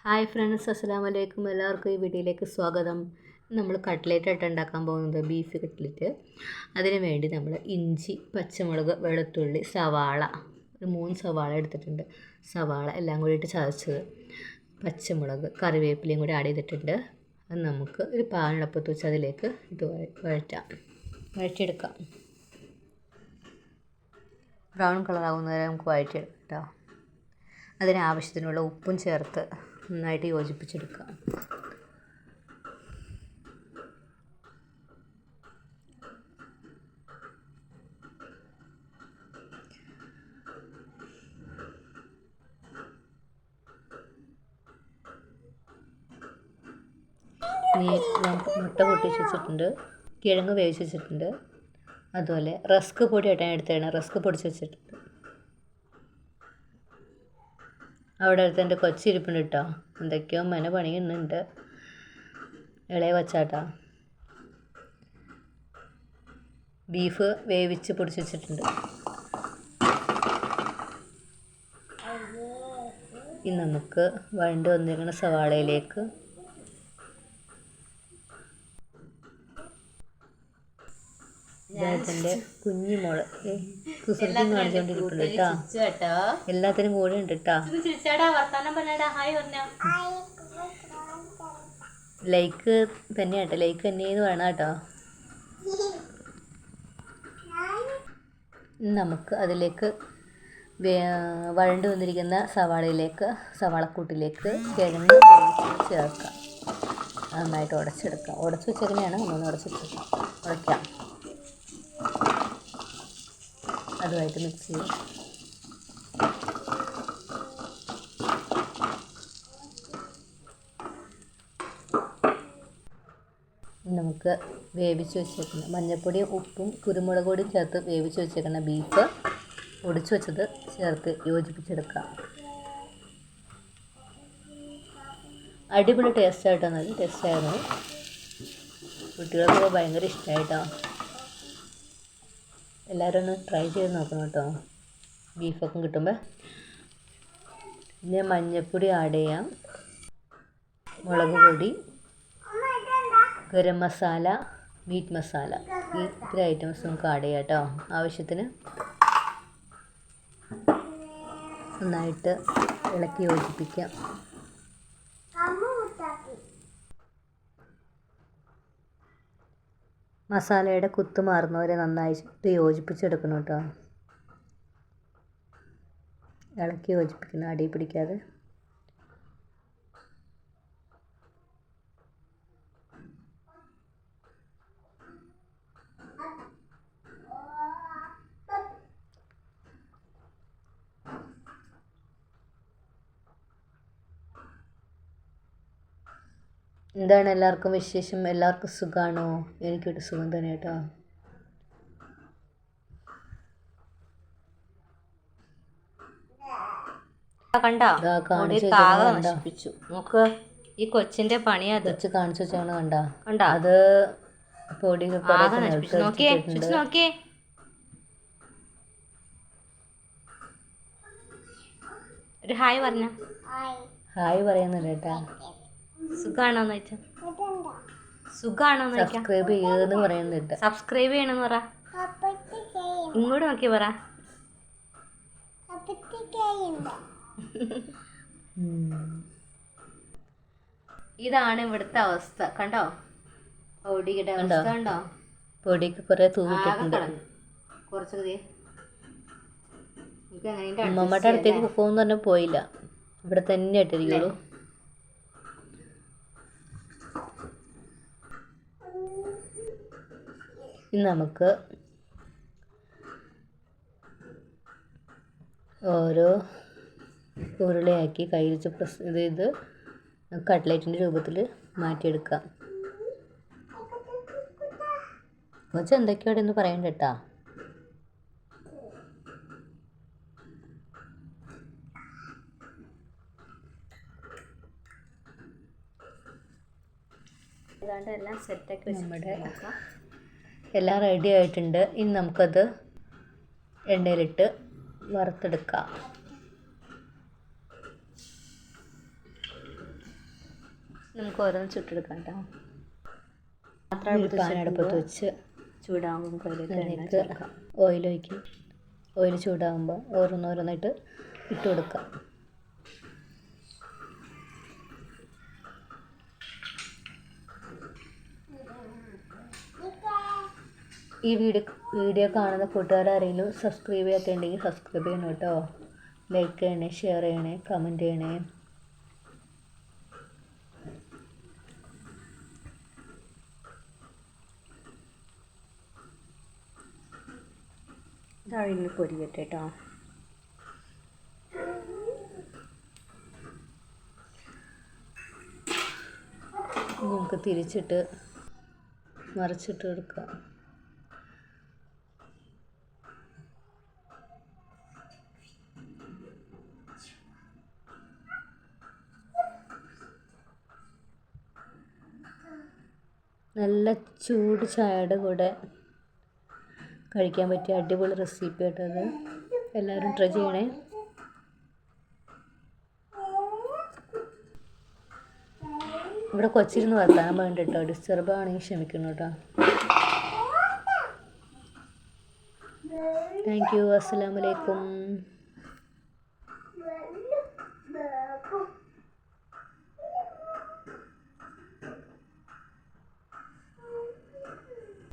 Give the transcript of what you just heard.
Hi friends, അസ്സലാമു അലൈക്കും. എല്ലാവർക്കും ഈ വീഡിയോയിലേക്ക് സ്വാഗതം. നമ്മൾ കട്ട്ലേറ്റായിട്ട് ഉണ്ടാക്കാൻ പോകുന്നത് ബീഫ് കട്ട്ലേറ്റ്. അതിന് വേണ്ടി നമ്മൾ ഇഞ്ചി, പച്ചമുളക്, വെളുത്തുള്ളി, സവാള, ഒരു 3 സവാള എടുത്തിട്ടുണ്ട്. സവാള എല്ലാം കൂടിയിട്ട് ചതച്ചത്, പച്ചമുളക്, കറിവേപ്പിലയും കൂടി ആഡ് ചെയ്തിട്ടുണ്ട്. അത് നമുക്ക് ഒരു പാനിടപ്പത്ത് വെച്ച് അതിലേക്ക് ഇത് വഴറ്റിയെടുക്കാം. ബ്രൗൺ കളറാകുന്നവരെ നമുക്ക് വഴറ്റിയെടുക്കാം കേട്ടോ. അതിനാവശ്യത്തിനുള്ള ഉപ്പും ചേർത്ത് നന്നായിട്ട് യോജിപ്പിച്ചെടുക്കുക. മുട്ട പൊട്ടിച്ച് വെച്ചിട്ടുണ്ട്, കിഴങ്ങ് വേവിച്ച് വെച്ചിട്ടുണ്ട്, അതുപോലെ റസ്ക് പൊടി ആയിട്ടാണ് എടുത്തതാണ്. റസ്ക് പൊടിച്ച് വെച്ചിട്ടുണ്ട്. അവിടെ അടുത്ത് എൻ്റെ കൊച്ചിരിപ്പുണ്ട് കേട്ടോ. എന്തൊക്കെയോ പണിയുന്നുണ്ട്. ഇളയ കൊച്ചാട്ടാ. ബീഫ് വേവിച്ച് പൊടിച്ച് വെച്ചിട്ടുണ്ട്. ഇനി നമുക്ക് വഴണ്ട് വന്നിരിക്കുന്ന സവാളയിലേക്ക് ഇതിൻ്റെ കുഞ്ഞിമോള് കുസൃതി കാണിച്ചുകൊണ്ടിരിക്കുന്നുണ്ട് കേട്ടോ. എല്ലാത്തിനും കൂടെ ഉണ്ട് കേട്ടോ. ലൈക്ക് തന്നെയാട്ടോ, ലൈക്ക് തന്നെയെന്ന് വേണം കേട്ടോ. നമുക്ക് അതിലേക്ക് വഴണ്ട് വന്നിരിക്കുന്ന സവാളക്കൂട്ടിലേക്ക് കിഴങ്ങ് ചേർക്കാം. നന്നായിട്ട് ഉടച്ചെടുക്കാം. ഉടച്ച് വെച്ചെങ്ങനെയാണ് നമ്മൾ ഉടയ്ക്കാം. അതുമായിട്ട് മിക്സ് ചെയ്യും. നമുക്ക് വേവിച്ച് വെച്ചേക്കുന്ന മഞ്ഞൾപ്പൊടിയും ഉപ്പും കുരുമുളക് പൊടിയും ചേർത്ത് വേവിച്ച് വെച്ചേക്കുന്ന ബീഫ് ഒടിച്ചു വെച്ചത് ചേർത്ത് യോജിപ്പിച്ചെടുക്കാം. അടിപൊളി ടേസ്റ്റായിട്ടോ, നല്ല ടേസ്റ്റായിരുന്നു. കുട്ടികൾക്കൊക്കെ ഭയങ്കര ഇഷ്ടമായിട്ടോ. എല്ലാവരും ഒന്ന് ട്രൈ ചെയ്ത് നോക്കണം കേട്ടോ. ബീഫൊക്കെ കിട്ടുമ്പോൾ പിന്നെ മഞ്ഞൾപ്പൊടി ആഡ് ചെയ്യാം, മുളക് പൊടി, ഗരം മസാല, മീറ്റ് മസാല, ഈ ഇത്ര ഐറ്റംസ് നമുക്ക് ആഡ് ചെയ്യാം കേട്ടോ. ആവശ്യത്തിന് നന്നായിട്ട് ഇളക്കി യോജിപ്പിക്കാം. മസാലയുടെ കുത്ത് മാറുന്നവരെ നന്നായിട്ട് യോജിപ്പിച്ചെടുക്കണം കേട്ടോ. ഇളക്കി യോജിപ്പിക്കണം, അടി പിടിക്കാതെ. എന്താണ് എല്ലാവർക്കും വിശേഷം? എല്ലാവർക്കും സുഖമാണോ? എനിക്കിവിടെ സുഖം തന്നെ കേട്ടോ. നോക്ക്, ഈ കൊച്ചിന്റെ പണിയാ. കൊച്ചു കാണിച്ചു വെച്ചാണ് കണ്ടോ. അത് പൊടി നോക്കിയേ. ഒരു ഹായ് പറഞ്ഞ. ഹായ് പറയുന്നുണ്ട് കേട്ടാ. സുഖാണോന്ന് ചോദിച്ചാ. സുഖാണോന്ന് ചോദിക്കാം. സബ്സ്ക്രൈബ് ചെയ്യുമെന്ന് പറയുന്നുണ്ട്. സബ്സ്ക്രൈബ് ചെയ്യണമെന്ന് പറ. ഇങ്ങോട്ട് നോക്കി പറ. ഇതാണ് ഇവിടുത്തെ അവസ്ഥ. കണ്ടോ പൊടിയുടെ അവസ്ഥ കണ്ടോ. പൊടിക്ക് കുറെ തൂവിട്ടിട്ടുണ്ട്. കുറച്ച് ഉമ്മമ്മയുടെ അടുത്തേക്ക് പോകുമെന്ന് പറഞ്ഞാൽ പോയില്ല, ഇവിടെ തന്നെ ആയിട്ടിരിക്കുള്ളൂ. ഇനി നമുക്ക് ഓരോ ഉരുളയാക്കി കയ്യിൽ വെച്ച് പ്രസ് ചെയ്ത് കട്ട്ലേറ്റിൻ്റെ രൂപത്തിൽ മാറ്റിയെടുക്കാം. കുറച്ച് എന്തൊക്കെയോടെ ഒന്ന് പറയണ്ട കേട്ടാ. എല്ലാം സെറ്റാക്കി നമ്മുടെ എല്ലാം റെഡി ആയിട്ടുണ്ട്. ഇനി നമുക്കത് എണ്ണയിലിട്ട് വറുത്തെടുക്കാം. നമുക്ക് ഓരോന്ന് ചുട്ടെടുക്കാം കേട്ടോ. പാൻ അടുപ്പത്ത് വെച്ച് ചൂടാകുമ്പോൾ അതിലേക്ക് ഓയിൽ ഒഴിക്കും. ഓയിൽ ചൂടാകുമ്പോൾ ഓരോന്നോരോന്നായിട്ട് ഇട്ട് കൊടുക്കാം. ഈ വീഡിയോ കാണുന്ന കൂട്ടുകാരെങ്കിലും സബ്സ്ക്രൈബ് ചെയ്യാത്തുണ്ടെങ്കിൽ സബ്സ്ക്രൈബ് ചെയ്യണം കേട്ടോ. ലൈക്ക് ചെയ്യണേ, ഷെയർ ചെയ്യണേ, കമൻറ്റ് ചെയ്യണേ. താഴെ പൊരിക്കട്ടെ കേട്ടോ. നമുക്ക് തിരിച്ചിട്ട് മറിച്ചിട്ട് കൊടുക്കാം. നല്ല ചൂട് ചായയുടെ കൂടെ കഴിക്കാൻ പറ്റിയ അടിപൊളി റെസിപ്പി ആയിട്ടത്. എല്ലാവരും ട്രൈ ചെയ്യണേ. ഇവിടെ കൊച്ചിരുന്ന് വർത്താനം വേണ്ട കേട്ടോ. ഡിസ്റ്റർബ് ആണെങ്കിൽ ക്ഷമിക്കണം കേട്ടോ. Thank you. അസ്സലാമു അലൈക്കും.